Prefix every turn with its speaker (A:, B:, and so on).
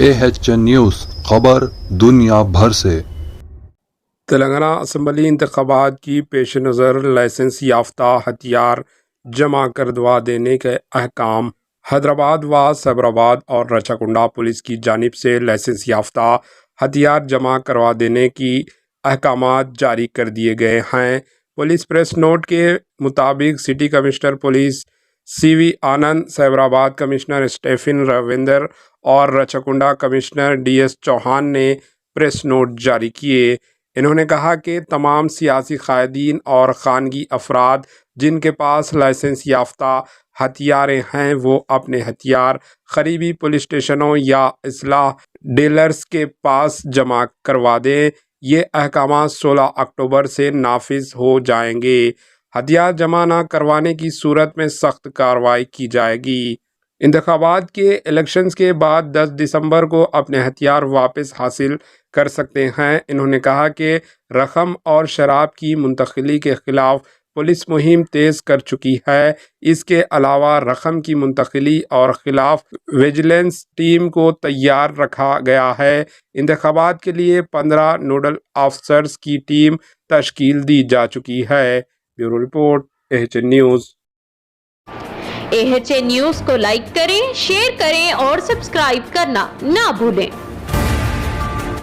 A: AHN news خبر دنیا بھر سے۔
B: تلنگانہ اسمبلی انتخابات کی پیش نظر لائسنس یافتہ ہتھیار جمع کروا دینے کے احکام۔ حیدرآباد و سائبرآباد اور رچاکنڈا پولیس کی جانب سے لائسنس یافتہ ہتھیار جمع کروا دینے کی احکامات جاری کر دیے گئے ہیں۔ پولیس پریس نوٹ کے مطابق سٹی کمشنر پولیس سی وی آنند، سائبرآباد کمشنر اسٹیفن رویندر اور رچاکنڈا کمشنر ڈی ایس چوہان نے پریس نوٹ جاری کیے۔ انہوں نے کہا کہ تمام سیاسی قائدین اور خانگی افراد جن کے پاس لائسنس یافتہ ہتھیاریں ہیں وہ اپنے ہتھیار قریبی پولیس اسٹیشنوں یا اسلحہ ڈیلرز کے پاس جمع کروا دیں۔ یہ احکامات 16 اکتوبر سے نافذ ہو جائیں گے۔ ہتھیار جمع نہ کروانے کی صورت میں سخت کارروائی کی جائے گی۔ انتخابات کے الیکشنز کے بعد 10 دسمبر کو اپنے ہتھیار واپس حاصل کر سکتے ہیں۔ انہوں نے کہا کہ رقم اور شراب کی منتقلی کے خلاف پولیس مہم تیز کر چکی ہے۔ اس کے علاوہ رقم کی منتقلی اور خلاف ویجیلنس ٹیم کو تیار رکھا گیا ہے۔ انتخابات کے لیے 15 نوڈل آفیسرز کی ٹیم تشکیل دی جا چکی ہے۔ Bureau report AHN news.
C: AHN news کو لائک کریں، شیئر کریں اور سبسکرائب کرنا نہ بھولیں۔